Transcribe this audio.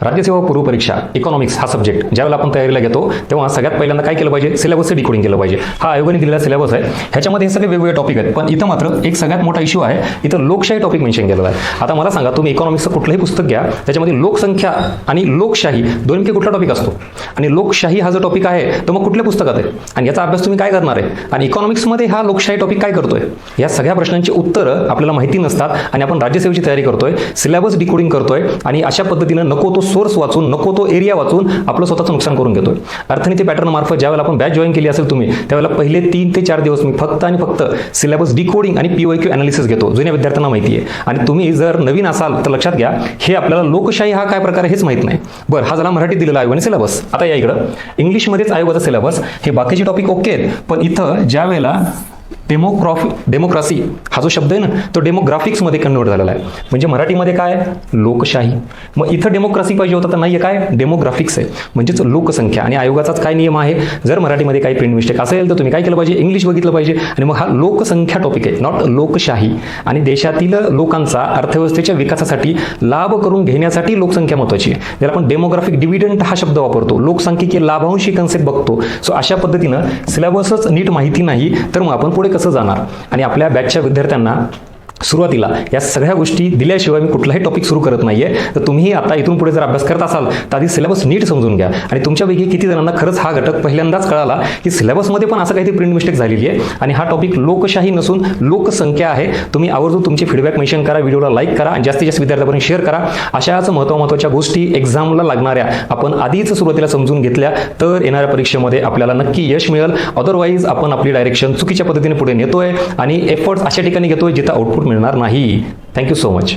राज्यसेवा पूर्व परीक्षा इकॉनॉमिक्स हा सब्जेक्ट ज्यावेळेला आपण तयारीला घेतो तेव्हा सगळ्यात पहिल्यांदा काय केलं पाहिजे, सिलेबसचं डिकोडिंग केलं पाहिजे. हा आयोगाने दिलेला सिलेबस आहे, ह्याच्यामध्ये हे सगळे वेगवेगळे टॉपिक आहेत. पण इथं मात्र एक सगळ्यात मोठा इश्यू आहे, इथं लोकशाही टॉपिक मेन्शन केलेला आहे. आता मला सांगा, तुम्ही इकॉनॉमिक्सचं कुठलंही पुस्तक घ्या, त्याच्यामध्ये लोकसंख्या आणि लोकशाही दोन्ही कुठला टॉपिक असतो, आणि लोकशाही हा जो टॉपिक आहे तो मग कुठल्या पुस्तकात आहे, आणि याचा अभ्यास तुम्ही काय करणार आहे, आणि इकॉनॉमिक्समध्ये हा लोकशाही टॉपिक काय करतोय, या सगळ्या प्रश्नांची उत्तरं आपल्याला माहिती नसतात. आणि आपण राज्यसेवेची तयारी करतोय, सिलेबस डिकोडिंग करतोय, आणि अशा पद्धतीनं नको तो सोर्स वाचून, नको तो एरिया वाचून आपलं स्वतःचं नुकसान करून घेतोय. अर्थनीती पॅटर्न मार्फत ज्यावेळेला आपण बॅच जॉईन केली असेल तुम्ही, त्यावेळेला पहिले 3 ते 4 दिवस मी फक्त आणि फक्त सिलेबस डिकोडिंग आणि PYQ अनालिसिस घेतो, जुन्या विद्यार्थ्यांना माहिती आहे. आणि तुम्ही जर नवीन असाल तर लक्षात घ्या, हे आपल्याला लोकशाही हा काय प्रकार आहे हेच माहित नाही. बरं, हा झाला मराठीत दिलेला आयोगाने सिलेबस. आता या इकडं इंग्लिशमध्येच आयोगाचा सिलेबस, हे बाकीचे टॉपिक ओके आहेत, पण इथं ज्यावेळेला डेमोक्रासी हा जो शब्द आहे ना, तो डेमोग्राफिक्समध्ये कन्वर्ट झालेला आहे. म्हणजे मराठीमध्ये काय, लोकशाही. मग इथं डेमोक्रासी पाहिजे होता, तर नाही आहे, काय डेमोग्राफिक्स आहे, म्हणजेच लोकसंख्या. आणि आयोगाचाच काय नियम आहे, जर मराठीमध्ये काही प्रिंट मिस्टेक असेल तर तुम्ही काय केलं पाहिजे, इंग्लिश बघितलं पाहिजे. आणि मग हा लोकसंख्या टॉपिक आहे, नॉट लोकशाही. आणि देशातील लोकांचा अर्थव्यवस्थेच्या विकासासाठी लाभ करून घेण्यासाठी लोकसंख्या महत्त्वाची आहे. ज्याला आपण डेमोग्राफिक डिव्हिडंड हा शब्द वापरतो, लोकसंख्येची लाभांशी कन्सेप्ट बघतो. सो अशा पद्धतीनं सिलेबसच नीट माहिती नाही तर मग आपण पुढे कसं जाणार. आणि आपल्या बॅचच्या विद्यार्थ्यांना सुरुवातीला या सगळ्या गोष्टी दिल्याशिवाय मी कुठलाही टॉपिक सुरू करत नाहीये. तर तुम्ही आता इथून पुढे जर अभ्यास करत असाल तर आधी सिलेबस नीट समजून घ्या. आणि तुमच्यापैकी किती जणांना खरंच हा घटक पहिल्यांदाच कळाला की सिलेबसमध्ये पण असं काहीतरी प्रिंट मिस्टेक झालेली आहे, आणि हा टॉपिक लोकशाही नसून लोकसंख्या आहे. तुम्ही आवर्जून तुमचे फीडबॅक मेन्शन करा, व्हिडिओला लाईक करा, आणि जास्तीत जास्त विद्यार्थ्यांपर्यंत शेअर करा. अशाच महत्त्वाच्या गोष्टी एक्झामला लागणाऱ्या आपण आधीच सुरुवातीला समजून घेतल्या तर येणाऱ्या परीक्षेमध्ये आपल्याला नक्की यश मिळेल. अदरवाईज आपण आपली डायरेक्शन चुकीच्या पद्धतीने पुढे नेतोय आणि एफर्ट्स अशा ठिकाणी घेतोय जिथं आउटपुट मिळणार नाही. Thank you so much.